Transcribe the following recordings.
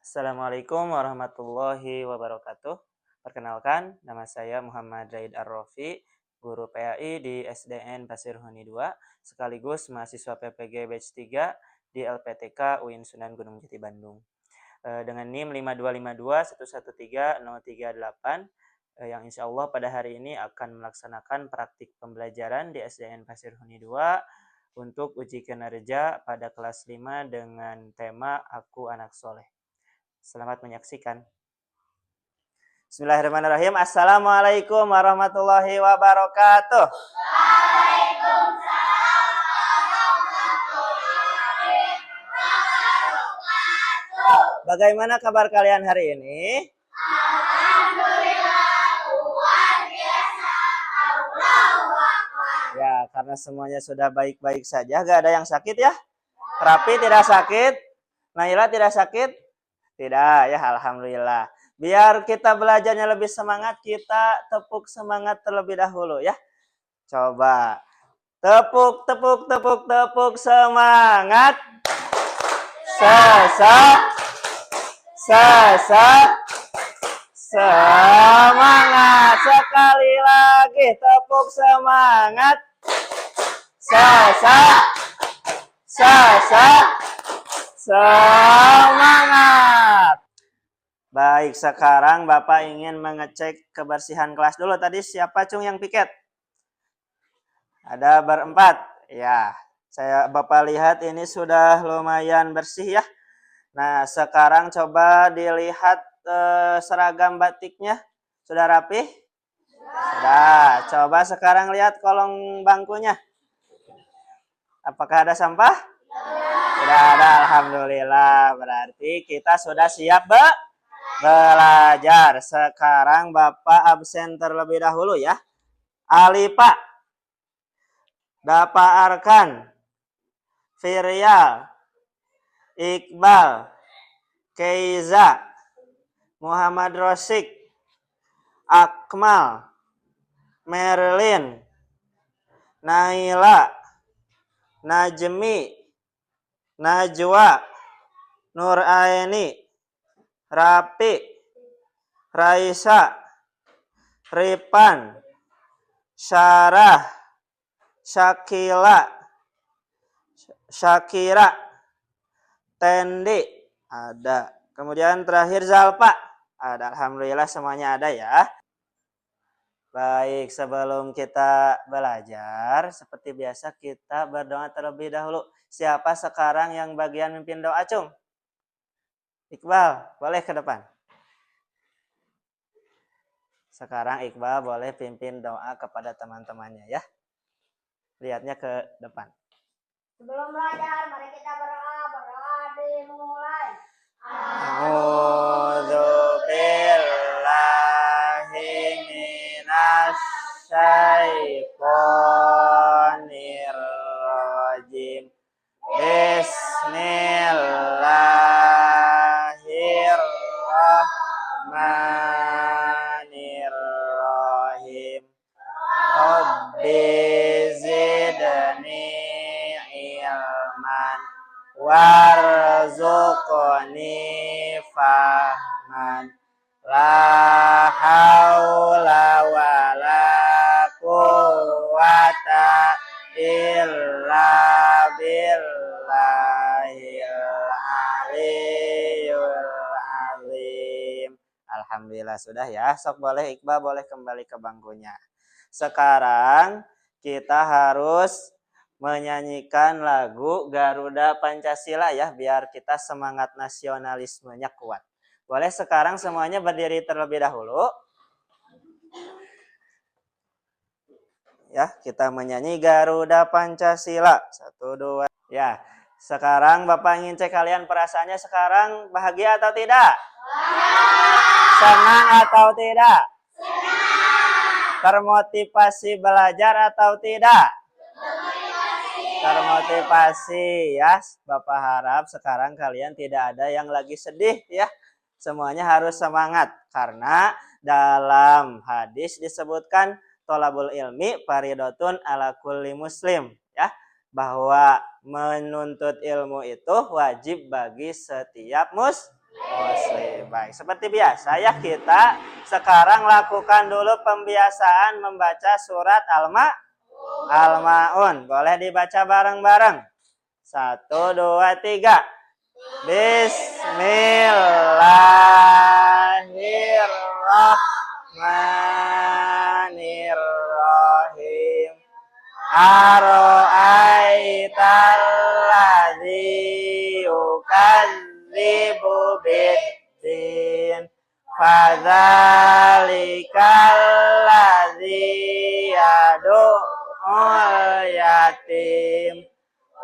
Assalamualaikum warahmatullahi wabarakatuh. Perkenalkan, nama saya Muhammad Zaid Ar-Rofi, guru PAI di SDN Pasir Huni 2, sekaligus mahasiswa PPG Batch 3 di LPTK UIN Sunan Gunung Jati Bandung. Dengan NIM 52521133038, yang insya Allah pada hari ini akan melaksanakan praktik pembelajaran di SDN Pasir Huni 2 untuk uji kinerja pada kelas 5 dengan tema Aku Anak Soleh. Selamat menyaksikan. Bismillahirrahmanirrahim. Assalamualaikum warahmatullahi wabarakatuh. Waalaikumsalam warahmatullahi wabarakatuh. Bagaimana kabar kalian hari ini? Alhamdulillah, luar biasa. Allahu Akbar. Ya, karena semuanya sudah baik-baik saja. Gak ada yang sakit ya? Rapi tidak sakit? Naila tidak sakit? Tidak, ya alhamdulillah. Biar kita belajarnya lebih semangat, kita tepuk semangat terlebih dahulu ya. Coba. Tepuk, tepuk, tepuk, tepuk semangat. Semangat. Sekali lagi tepuk semangat. Semangat. Baik, sekarang Bapak ingin mengecek kebersihan kelas dulu. Tadi siapa Cung yang piket? Ada berempat. Ya, Bapak lihat ini sudah lumayan bersih ya. Nah, sekarang coba dilihat seragam batiknya. Sudah rapi? Sudah. Coba sekarang lihat kolong bangkunya. Apakah ada sampah? Tidak ada, alhamdulillah. Berarti kita sudah siap belajar. Sekarang Bapak absen terlebih dahulu ya. Alipa, Bapak Arkan, Firyal, Iqbal, Keiza, Muhammad Rosik, Akmal, Merlin, Naila, Najmi, Najwa, Nuraini, Rapi, Raisa, Ripan, Syarah, Syakila, Syakira, Tendi, ada. Kemudian terakhir Zalpa, ada. Alhamdulillah semuanya ada ya. Baik, sebelum kita belajar, seperti biasa kita berdoa terlebih dahulu. Siapa sekarang yang bagian mimpin doa, Cung? Iqbal, boleh ke depan. Sekarang Iqbal boleh pimpin doa kepada teman-temannya ya. Lihatnya ke depan. Sebelum belajar, mari kita berdoa. Berdoa dimulai. A'udzubillahi minasyaitonirrajim. Bismillahirrahmanirrahim. Rabbi zidni ilman warzuqni fahman. La haula wala quwata illa billahil aliyyil azim. Alhamdulillah sudah ya. Sok boleh Iqbal boleh kembali ke bangkunya. Sekarang kita harus menyanyikan lagu Garuda Pancasila ya, biar kita semangat nasionalismenya kuat. Boleh sekarang semuanya berdiri terlebih dahulu. Ya, kita menyanyi Garuda Pancasila. 1, 2. Ya, sekarang Bapak ingin cek kalian perasaannya sekarang bahagia atau tidak? Senang atau tidak? Termotivasi belajar atau tidak? Termotivasi ya. Bapak harap sekarang kalian tidak ada yang lagi sedih ya. Semuanya harus semangat karena dalam hadis disebutkan tolabul ilmi faridotun ala kulli muslim ya, bahwa menuntut ilmu itu wajib bagi setiap muslim. Muslim. Baik, seperti biasa ya kita sekarang lakukan dulu pembiasaan membaca surat Al-Maun. Boleh dibaca bareng-bareng. 1, 2, 3. Bismillahirrahmanirrahim. Aro'aital ladzi yukadzibu biddin fadzalikal ladzi yad'ul yatim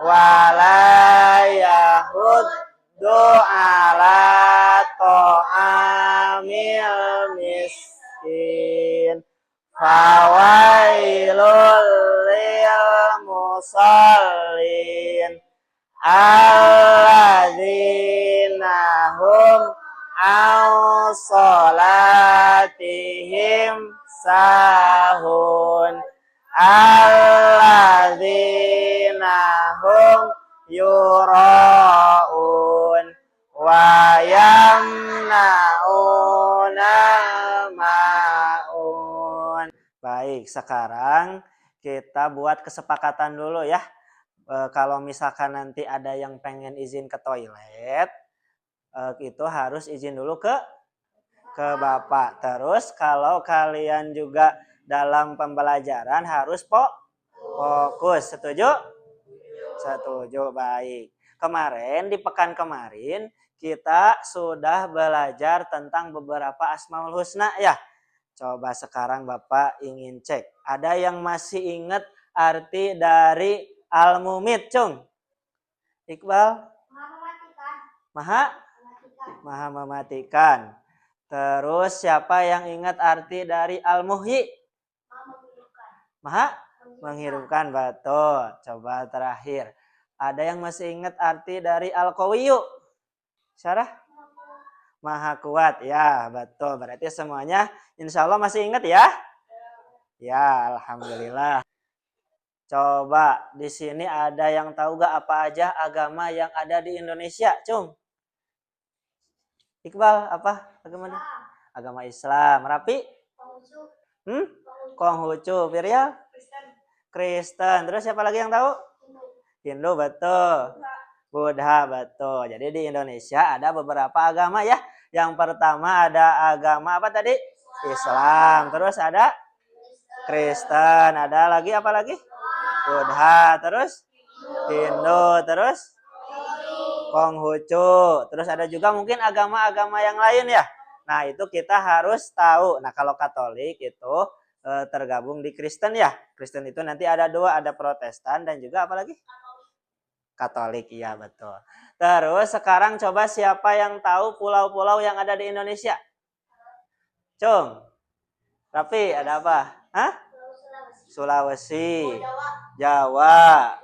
wala yahuddu ala ta'amil miskin fawailul lil musallin alladzina hum an salatihim sahun alladzina hum yura'un wa yamna'una ma'un. Baik, sekarang kita buat kesepakatan dulu ya. Kalau misalkan nanti ada yang pengen izin ke toilet, itu harus izin dulu ke Bapak. Terus kalau kalian juga dalam pembelajaran harus fokus. Setuju? Setuju, baik. Kemarin, di pekan kemarin, kita sudah belajar tentang beberapa Asmaul Husna ya. Coba sekarang Bapak ingin cek. Ada yang masih ingat arti dari Al-Mumit, Cung? Iqbal? Maha mematikan. Terus siapa yang ingat arti dari Al-Muhyi? Maha menghidupkan, betul. Coba terakhir. Ada yang masih ingat arti dari Al-Qawiyyu? Syarah? Maha kuat. Ya, betul. Berarti semuanya insya Allah masih ingat ya? Ya, alhamdulillah. Coba di sini ada yang tahu gak apa aja agama yang ada di Indonesia, Cung? Iqbal, apa agamanya? Agama Islam. Rapi? Konghucu. Firya? Kristen. Terus siapa lagi yang tahu? Hindu, betul. Buddha, betul. Jadi di Indonesia ada beberapa agama ya. Yang pertama ada agama apa tadi? Islam. Terus ada Kristen. Ada lagi apa lagi? Buddha. Terus Hindu. Terus Konghucu. Terus ada juga mungkin agama-agama yang lain ya. Nah itu kita harus tahu. Nah kalau Katolik itu tergabung di Kristen ya. Kristen itu nanti ada dua. Ada Protestan dan juga apa lagi? Katolik, iya betul. Terus sekarang coba siapa yang tahu pulau-pulau yang ada di Indonesia? Cung, Rafi, ada apa? Hah? Sulawesi, Jawa,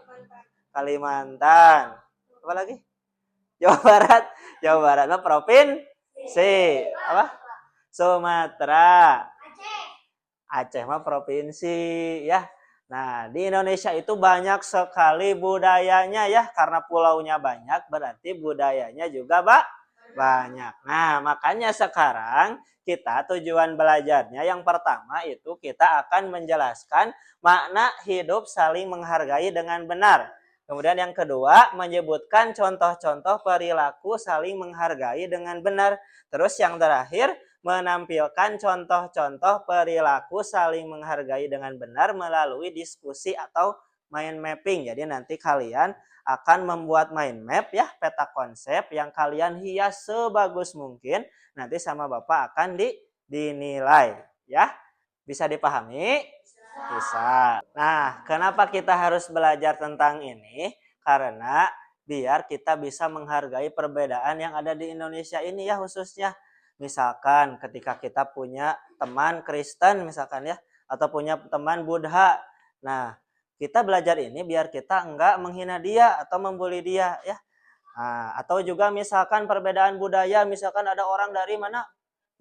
Kalimantan, apa lagi? Jawa Barat. Jawa Barat mah provinsi. Apa? Sumatera. Aceh mah provinsi ya. Nah, di Indonesia itu banyak sekali budayanya ya. Karena pulaunya banyak, berarti budayanya juga banyak. Nah, makanya sekarang kita tujuan belajarnya yang pertama itu kita akan menjelaskan makna hidup saling menghargai dengan benar. Kemudian yang kedua, menyebutkan contoh-contoh perilaku saling menghargai dengan benar. Terus yang terakhir, menampilkan contoh-contoh perilaku saling menghargai dengan benar melalui diskusi atau mind mapping. Jadi nanti kalian akan membuat mind map ya, peta konsep yang kalian hias sebagus mungkin. Nanti sama Bapak akan dinilai ya. Bisa dipahami? Bisa. Nah, kenapa kita harus belajar tentang ini? Karena biar kita bisa menghargai perbedaan yang ada di Indonesia ini ya khususnya. Misalkan ketika kita punya teman Kristen misalkan ya, atau punya teman Buddha. Nah, kita belajar ini biar kita enggak menghina dia atau membuli dia ya. Nah, atau juga misalkan perbedaan budaya, misalkan ada orang dari mana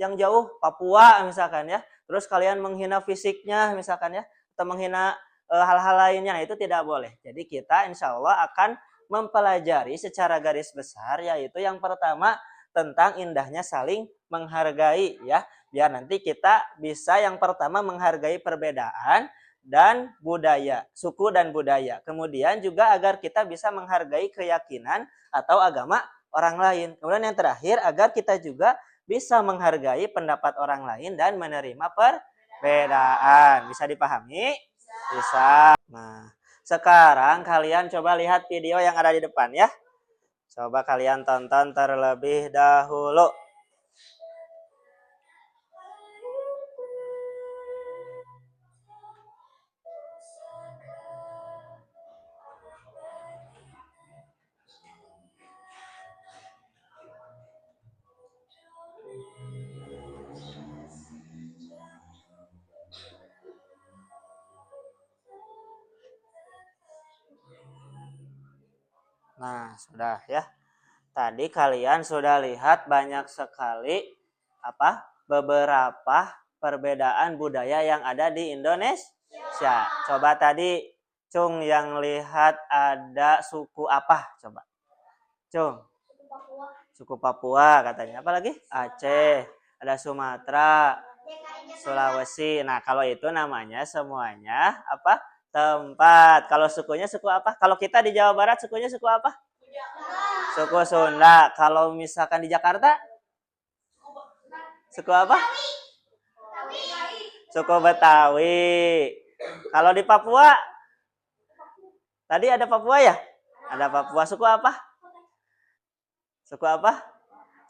yang jauh, Papua misalkan ya. Terus kalian menghina fisiknya misalkan ya, atau menghina hal-hal lainnya, nah, itu tidak boleh. Jadi kita insya Allah akan mempelajari secara garis besar, yaitu yang pertama tentang indahnya saling menghargai ya. Biar nanti kita bisa yang pertama menghargai perbedaan dan budaya, suku dan budaya. Kemudian juga agar kita bisa menghargai keyakinan atau agama orang lain. Kemudian yang terakhir agar kita juga bisa menghargai pendapat orang lain dan menerima perbedaan. Bisa dipahami? Bisa. Nah, sekarang kalian coba lihat video yang ada di depan ya. Coba kalian tonton terlebih dahulu. Nah, sudah ya. Tadi kalian sudah lihat banyak sekali beberapa perbedaan budaya yang ada di Indonesia. Coba tadi Cung yang lihat ada suku apa? Coba. Cung. Suku Papua katanya. Apa lagi? Aceh, ada Sumatera, Sulawesi. Nah, kalau itu namanya semuanya tempat. Kalau sukunya suku apa? Kalau kita di Jawa Barat sukunya suku apa? Suku Sunda. Kalau misalkan di Jakarta? Suku apa? Suku Betawi. Kalau di Papua? Tadi ada Papua ya? Ada Papua. Suku apa? Suku apa?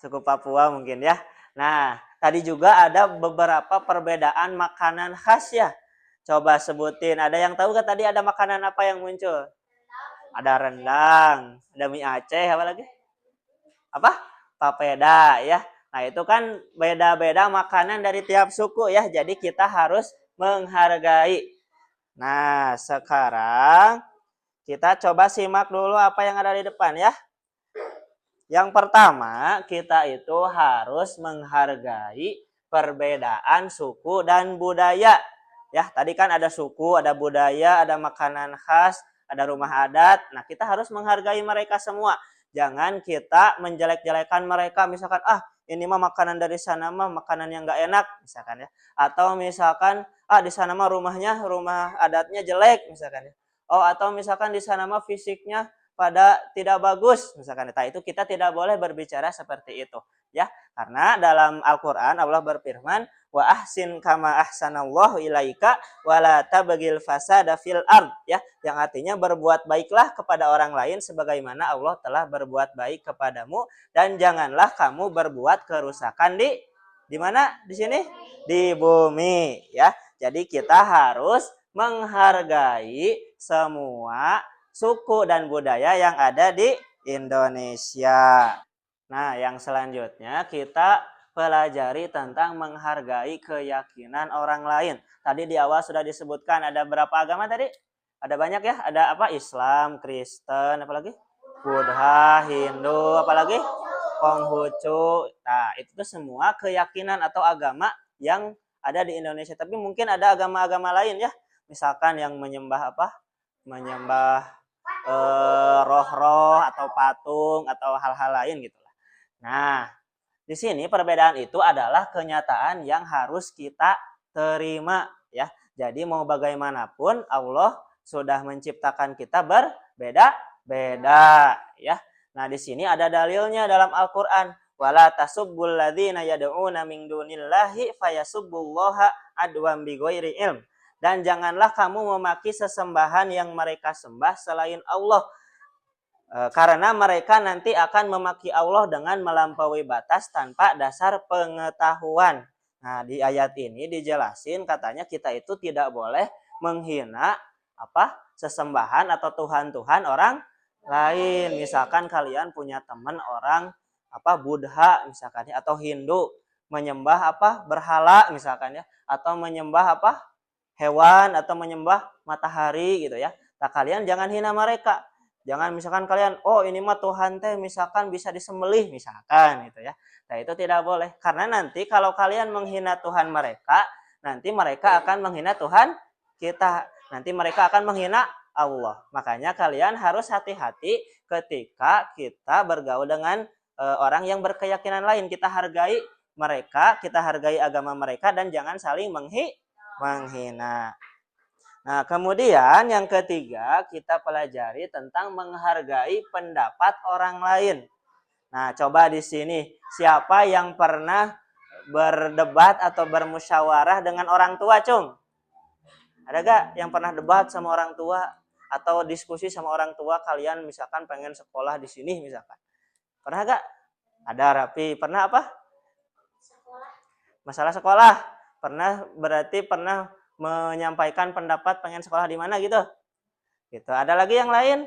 Suku Papua mungkin ya. Nah, tadi juga ada beberapa perbedaan makanan khas ya. Coba sebutin. Ada yang tahu gak tadi ada makanan apa yang muncul? Ada rendang, ada mie Aceh, apa lagi? Apa? Papeda ya. Nah, itu kan beda-beda makanan dari tiap suku ya. Jadi kita harus menghargai. Nah, sekarang kita coba simak dulu apa yang ada di depan ya. Yang pertama, kita itu harus menghargai perbedaan suku dan budaya. Ya, tadi kan ada suku, ada budaya, ada makanan khas, ada rumah adat. Nah, kita harus menghargai mereka semua. Jangan kita menjelek-jelekan mereka. Misalkan, ini mah makanan dari sana mah makanan yang nggak enak, misalkan ya. Atau misalkan, di sana mah rumah adatnya jelek, misalkan ya. Oh, atau misalkan di sana mah fisiknya pada tidak bagus, misalkan. Nah, itu kita tidak boleh berbicara seperti itu, ya. Karena dalam Al-Qur'an Allah berfirman, wa ahsin kama ahsanallahu ilaika wa la tabghil fasada fil ard, ya, yang artinya berbuat baiklah kepada orang lain sebagaimana Allah telah berbuat baik kepadamu dan janganlah kamu berbuat kerusakan di mana? Di sini di bumi, ya. Jadi kita harus menghargai semua suku dan budaya yang ada di Indonesia. Nah, yang selanjutnya kita pelajari tentang menghargai keyakinan orang lain. Tadi di awal sudah disebutkan ada berapa agama tadi? Ada banyak ya, ada apa? Islam, Kristen, apalagi? Buddha, Hindu, apalagi? Konghucu. Nah, itu tuh semua keyakinan atau agama yang ada di Indonesia. Tapi mungkin ada agama-agama lain ya. Misalkan yang menyembah menyembah roh-roh atau patung atau hal-hal lain gitu. Nah, di sini perbedaan itu adalah kenyataan yang harus kita terima ya. Jadi mau bagaimanapun Allah sudah menciptakan kita berbeda-beda ya. Nah, di sini ada dalilnya dalam Al-Qur'an. Wala tasubbul ladzina yad'una min dunillahi fayasubbullaha adwan bighairi ilm. Dan janganlah kamu memaki sesembahan yang mereka sembah selain Allah. Karena mereka nanti akan memaki Allah dengan melampaui batas tanpa dasar pengetahuan. Nah, di ayat ini dijelasin katanya kita itu tidak boleh menghina sesembahan atau tuhan-tuhan orang lain. Misalkan kalian punya teman orang Buddha misalkan ya, atau Hindu menyembah berhala misalkan ya, atau menyembah hewan atau menyembah matahari gitu ya. Nah, kalian jangan hina mereka. Jangan misalkan kalian, oh ini mah Tuhan teh misalkan bisa disembelih misalkan gitu ya. Nah, itu tidak boleh. Karena nanti kalau kalian menghina Tuhan mereka, nanti mereka akan menghina Tuhan kita. Nanti mereka akan menghina Allah. Makanya kalian harus hati-hati ketika kita bergaul dengan orang yang berkeyakinan lain. Kita hargai mereka, kita hargai agama mereka, dan jangan saling menghina. Nah, kemudian yang ketiga, kita pelajari tentang menghargai pendapat orang lain. Nah, coba di sini, siapa yang pernah berdebat atau bermusyawarah dengan orang tua, Cung? Ada gak yang pernah debat sama orang tua? Atau diskusi sama orang tua, kalian misalkan pengen sekolah di sini misalkan. Pernah gak? Ada, Rapi. Pernah apa? Sekolah. Masalah sekolah. Berarti pernah menyampaikan pendapat pengen sekolah di mana gitu. Gitu. Ada lagi yang lain?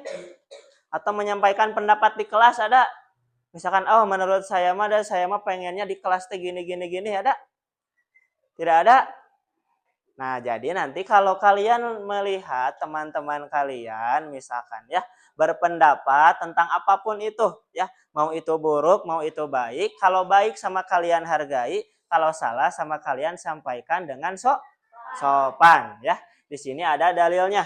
Atau menyampaikan pendapat di kelas ada? Misalkan, oh menurut saya mah pengennya di kelas teh gini ada? Tidak ada? Nah, jadi nanti kalau kalian melihat teman-teman kalian misalkan ya berpendapat tentang apapun itu ya, mau itu buruk, mau itu baik, kalau baik sama kalian hargai, kalau salah sama kalian sampaikan dengan sopan ya. Di sini ada dalilnya.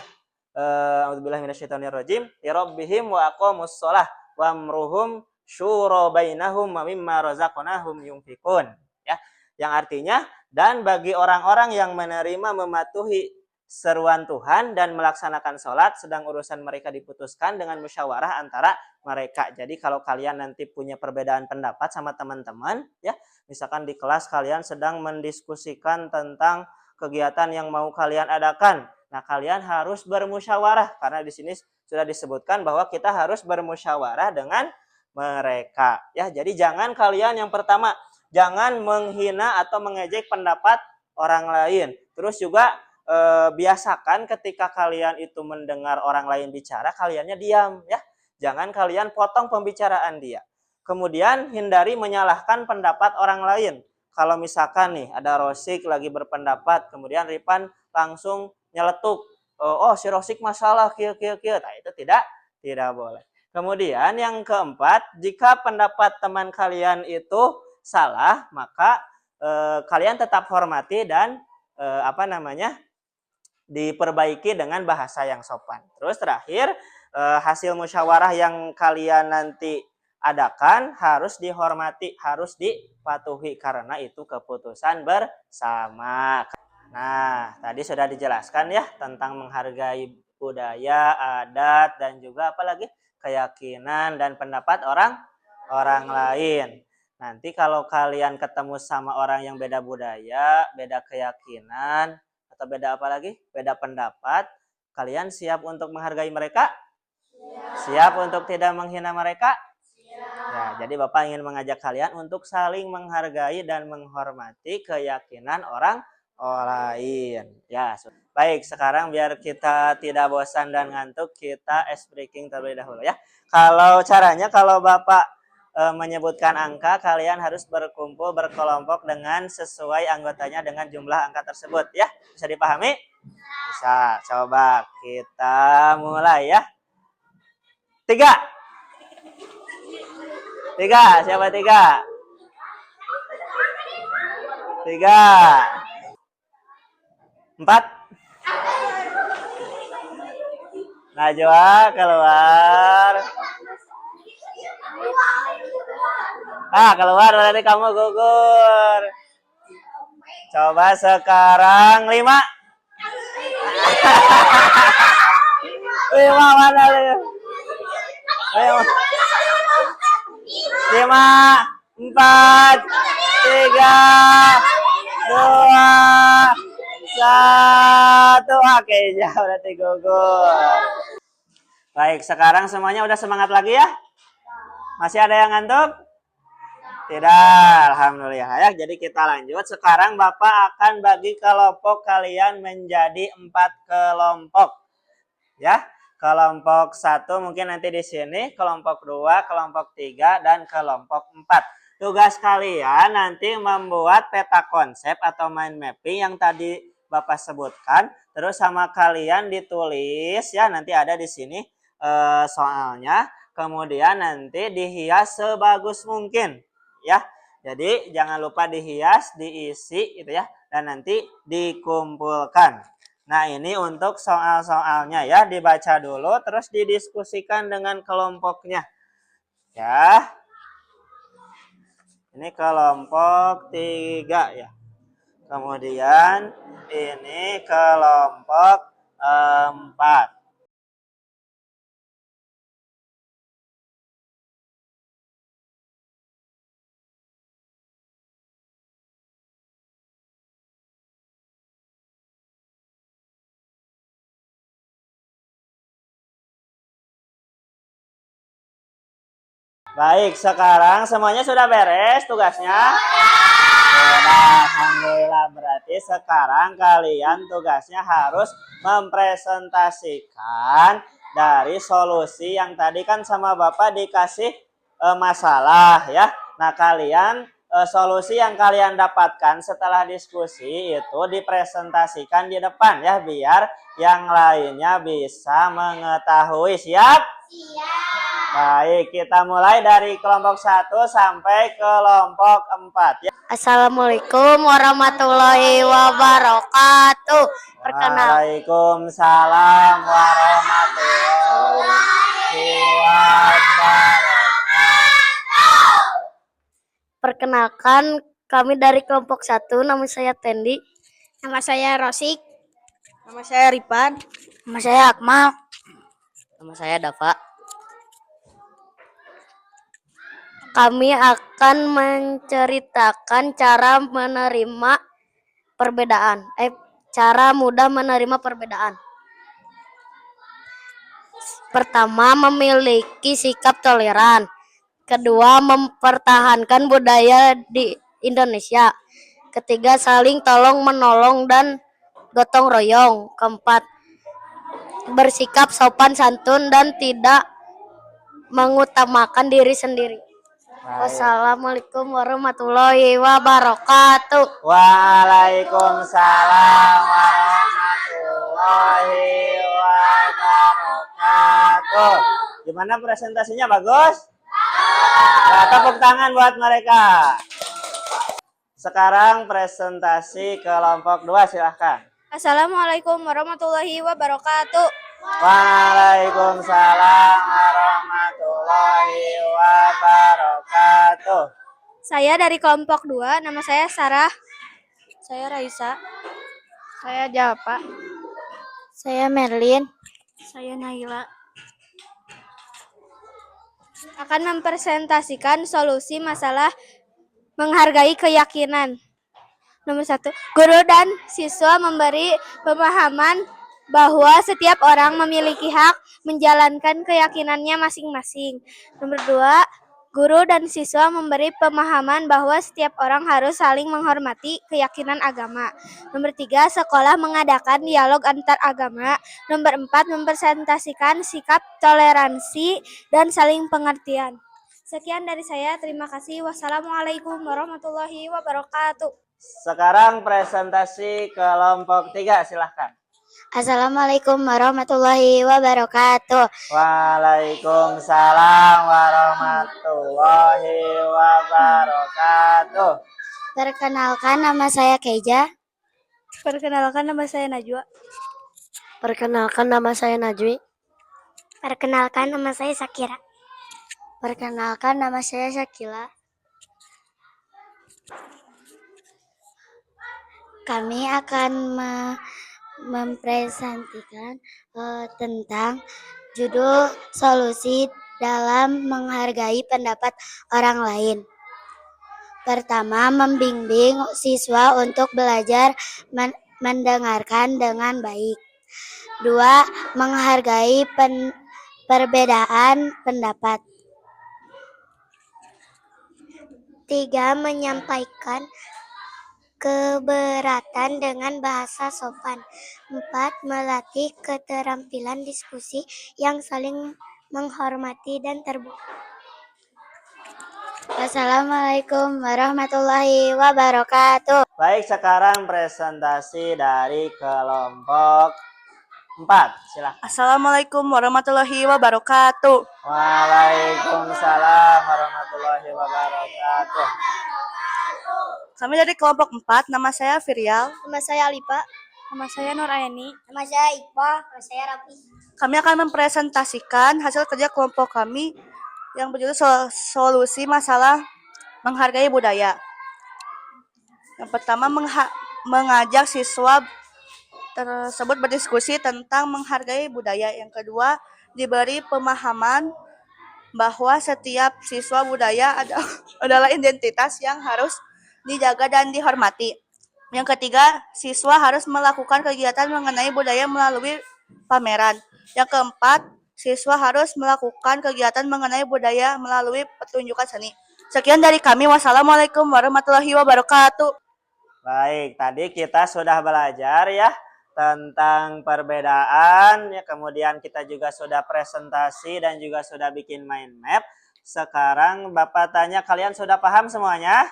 A'udzubillahi minasyaitonirrajim. Lirabbihim wa aqamus shalah wa amruhum syura bainahum wa mimma razaqnahum yunfikun. Ya, yang artinya dan bagi orang-orang yang menerima mematuhi seruan Tuhan dan melaksanakan sholat sedang urusan mereka diputuskan dengan musyawarah antara mereka. Jadi kalau kalian nanti punya perbedaan pendapat sama teman-teman ya, misalkan di kelas kalian sedang mendiskusikan tentang kegiatan yang mau kalian adakan. Nah, kalian harus bermusyawarah karena di sini sudah disebutkan bahwa kita harus bermusyawarah dengan mereka. Ya, jadi jangan kalian yang pertama jangan menghina atau mengejek pendapat orang lain. Terus juga biasakan ketika kalian itu mendengar orang lain bicara, kaliannya diam ya. Jangan kalian potong pembicaraan dia. Kemudian hindari menyalahkan pendapat orang lain. Kalau misalkan nih ada Rosik lagi berpendapat, kemudian Ripan langsung nyeletuk, oh si Rosik masalah kieu. Nah, itu tidak boleh. Kemudian yang keempat, jika pendapat teman kalian itu salah, maka kalian tetap hormati dan diperbaiki dengan bahasa yang sopan. Terus terakhir, hasil musyawarah yang kalian nanti adakan harus dihormati, harus dipatuhi karena itu keputusan bersama. Nah, tadi sudah dijelaskan ya tentang menghargai budaya, adat, dan juga apalagi keyakinan dan pendapat orang lain. Nanti kalau kalian ketemu sama orang yang beda budaya, beda keyakinan, atau beda apa lagi? Beda pendapat, kalian siap untuk menghargai mereka? Siap untuk tidak menghina mereka? Ya, jadi Bapak ingin mengajak kalian untuk saling menghargai dan menghormati keyakinan orang lain. Ya, baik. Sekarang biar kita tidak bosan dan ngantuk, kita ice breaking terlebih dahulu ya. Kalau caranya, kalau Bapak menyebutkan angka, kalian harus berkumpul berkelompok dengan sesuai anggotanya dengan jumlah angka tersebut ya. Bisa dipahami? Bisa. Coba kita mulai ya. 3. 3. Siapa 3? 3. 4. Najwa keluar. Keluar berarti kamu gugur. Coba sekarang 5. 5 mana? 5, 4, 3, 2, 1. Oke, ya berarti gugur. Baik, sekarang semuanya udah semangat lagi ya? Masih ada yang ngantuk? Tidak, alhamdulillah ya. Jadi kita lanjut. Sekarang Bapak akan bagi kelompok kalian menjadi 4 kelompok. Ya. Kelompok 1 mungkin nanti di sini, kelompok 2, kelompok 3, dan kelompok 4. Tugas kalian nanti membuat peta konsep atau mind mapping yang tadi Bapak sebutkan. Terus sama kalian ditulis ya, nanti ada di sini soalnya. Kemudian nanti dihias sebagus mungkin ya. Jadi jangan lupa dihias, diisi gitu ya, dan nanti dikumpulkan. Nah, ini untuk soal-soalnya ya, dibaca dulu terus didiskusikan dengan kelompoknya. Ya. Ini kelompok 3 ya. Kemudian ini kelompok 4. Baik, sekarang semuanya sudah beres tugasnya? Sudah, alhamdulillah. Berarti sekarang kalian tugasnya harus mempresentasikan dari solusi yang tadi kan sama Bapak dikasih masalah ya. Nah, kalian solusi yang kalian dapatkan setelah diskusi itu dipresentasikan di depan ya, biar yang lainnya bisa mengetahui. Siap? Baik, kita mulai dari kelompok 1 sampai kelompok 4 ya. Assalamualaikum warahmatullahi wabarakatuh. Waalaikumsalam warahmatullahi wabarakatuh. Perkenalkan, kami dari kelompok 1, nama saya Tendi. Nama saya Rosik. Nama saya Ripan. Nama saya Akmal. Nama saya Dava. Kami akan menceritakan cara menerima perbedaan. Cara mudah menerima perbedaan. Pertama, memiliki sikap toleran. Kedua, mempertahankan budaya di Indonesia. Ketiga, saling tolong menolong dan gotong royong. Keempat, bersikap sopan santun dan tidak mengutamakan diri sendiri. Wassalamualaikum warahmatullahi wabarakatuh. Waalaikumsalam warahmatullahi wabarakatuh. Gimana presentasinya, bagus? Nah, tepuk tangan buat mereka. Sekarang presentasi kelompok 2, silahkan. Assalamualaikum warahmatullahi wabarakatuh. Waalaikumsalam warahmatullahi wabarakatuh. Saya dari kelompok 2, nama saya Sarah. Saya Raisa. Saya Japa. Saya Merlin. Saya Naila. Akan mempresentasikan solusi masalah menghargai keyakinan. Nomor 1, guru dan siswa memberi pemahaman bahwa setiap orang memiliki hak menjalankan keyakinannya masing-masing. Nomor 2, guru dan siswa memberi pemahaman bahwa setiap orang harus saling menghormati keyakinan agama. Nomor 3, sekolah mengadakan dialog antar agama. Nomor 4, mempresentasikan sikap toleransi dan saling pengertian. Sekian dari saya, terima kasih. Wassalamualaikum warahmatullahi wabarakatuh. Sekarang presentasi kelompok 3, silahkan. Assalamualaikum warahmatullahi wabarakatuh. Waalaikumsalam warahmatullahi wabarakatuh. Perkenalkan, nama saya Keja. Perkenalkan, nama saya Najwa. Perkenalkan, nama saya Najwi. Perkenalkan, nama saya Sakira. Perkenalkan, nama saya Syakila. Kami akan mempresentasikan tentang judul solusi dalam menghargai pendapat orang lain. Pertama, membimbing siswa untuk belajar mendengarkan dengan baik. 2, menghargai perbedaan pendapat. 3, menyampaikan keberatan dengan bahasa sopan. 4, melatih keterampilan diskusi yang saling menghormati dan terbuka. Wassalamualaikum warahmatullahi wabarakatuh. Baik, sekarang presentasi dari kelompok 4, silahkan. Assalamualaikum warahmatullahi wabarakatuh. Waalaikumsalam warahmatullahi wabarakatuh. Kami dari kelompok 4, nama saya Virial. Nama saya Alipa. Nama saya Nurayani. Nama saya Iqbal. Nama saya Rafi. Kami akan mempresentasikan hasil kerja kelompok kami yang berjudul solusi masalah menghargai budaya. Yang pertama, mengajak siswa tersebut berdiskusi tentang menghargai budaya. Yang kedua, diberi pemahaman bahwa setiap siswa budaya adalah identitas yang harus dijaga dan dihormati. Yang ketiga, siswa harus melakukan kegiatan mengenai budaya melalui pameran. Yang keempat, siswa harus melakukan kegiatan mengenai budaya melalui pertunjukan seni. Sekian dari kami. Wassalamualaikum warahmatullahi wabarakatuh. Baik, tadi kita sudah belajar ya tentang perbedaan, ya kemudian kita juga sudah presentasi dan juga sudah bikin mind map. Sekarang Bapak tanya, kalian sudah paham semuanya?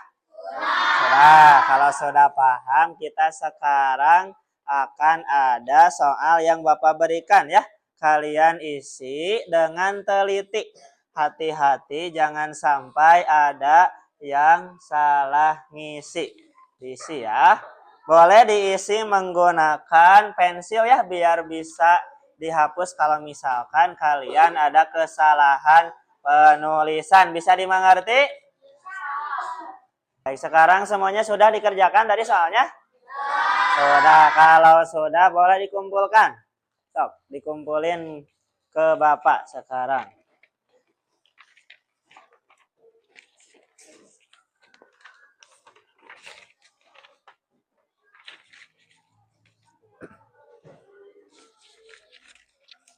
Sudah. Kalau sudah paham, kita sekarang akan ada soal yang Bapak berikan ya. Kalian isi dengan teliti. Hati-hati jangan sampai ada yang salah ngisi. Diisi ya. Boleh diisi menggunakan pensil ya biar bisa dihapus kalau misalkan kalian ada kesalahan penulisan. Bisa dimengerti? Baik, sekarang semuanya sudah dikerjakan tadi soalnya? Sudah. Kalau sudah boleh dikumpulkan. Sok, dikumpulin ke Bapak sekarang.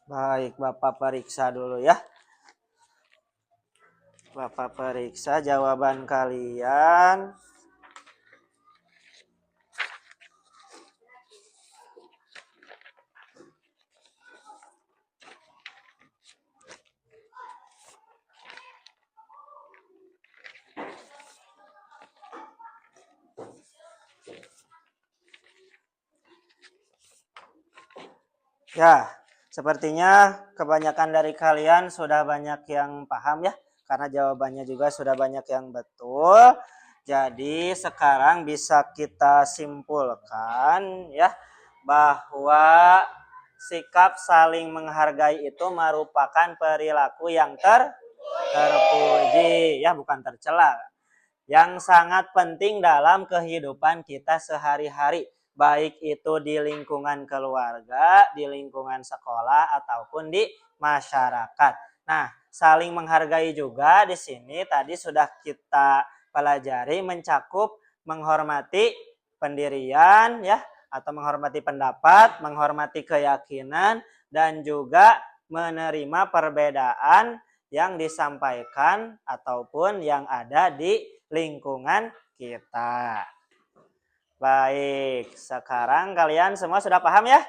Baik, Bapak periksa dulu ya. Bapak periksa jawaban kalian. Ya, sepertinya kebanyakan dari kalian sudah banyak yang paham ya. Karena jawabannya juga sudah banyak yang betul. Jadi sekarang bisa kita simpulkan ya bahwa sikap saling menghargai itu merupakan perilaku yang terpuji ya, bukan tercela. Yang sangat penting dalam kehidupan kita sehari-hari, baik itu di lingkungan keluarga, di lingkungan sekolah ataupun di masyarakat. Nah, saling menghargai juga di sini tadi sudah kita pelajari mencakup menghormati pendirian ya atau menghormati pendapat, menghormati keyakinan dan juga menerima perbedaan yang disampaikan ataupun yang ada di lingkungan kita. Baik, sekarang kalian semua sudah paham ya?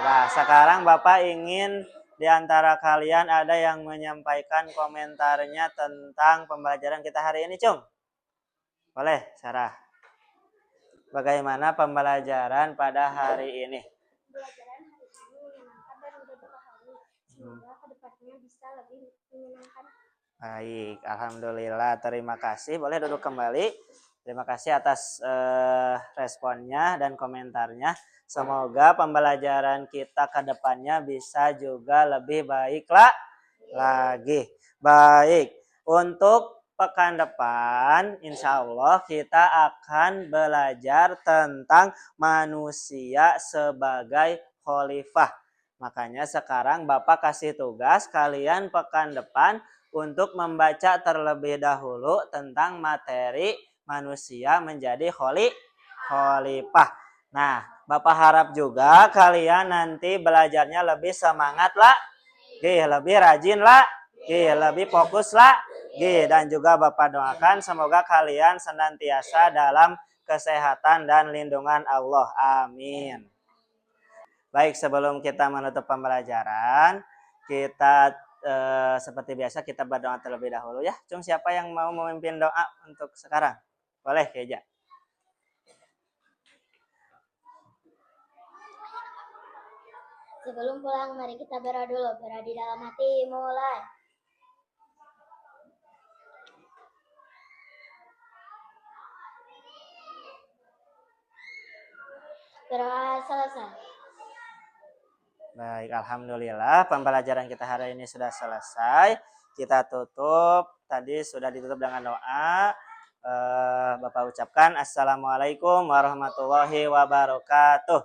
Nah, sekarang Bapak ingin di antara kalian ada yang menyampaikan komentarnya tentang pembelajaran kita hari ini, Cung? Boleh, Sarah. Bagaimana pembelajaran pada hari ini? Pembelajaran hari ini menyenangkan dan mudah dipahami. Semoga kedepannya bisa lebih menyenangkan. Baik, alhamdulillah. Terima kasih. Boleh duduk kembali. Terima kasih atas responnya dan komentarnya. Semoga pembelajaran kita ke depannya bisa juga lebih baik lagi. Baik, untuk pekan depan insya Allah kita akan belajar tentang manusia sebagai khalifah. Makanya sekarang Bapak kasih tugas kalian pekan depan untuk membaca terlebih dahulu tentang materi manusia menjadi khalifah. Nah, Bapak harap juga kalian nanti belajarnya lebih semangat lah, lebih rajin lah, lebih fokus lah, dan juga Bapak doakan semoga kalian senantiasa dalam kesehatan dan lindungan Allah. Amin. Baik, sebelum kita menutup pembelajaran, kita seperti biasa kita berdoa terlebih dahulu ya. Cung, siapa yang mau memimpin doa untuk sekarang? Boleh, Keja. Sebelum pulang, mari kita berdoa dulu. Berdoa di dalam hati, mulai. Berdoa selesai. Baik, alhamdulillah pembelajaran kita hari ini sudah selesai. Kita tutup, tadi sudah ditutup dengan doa. Bapak ucapkan assalamualaikum warahmatullahi wabarakatuh.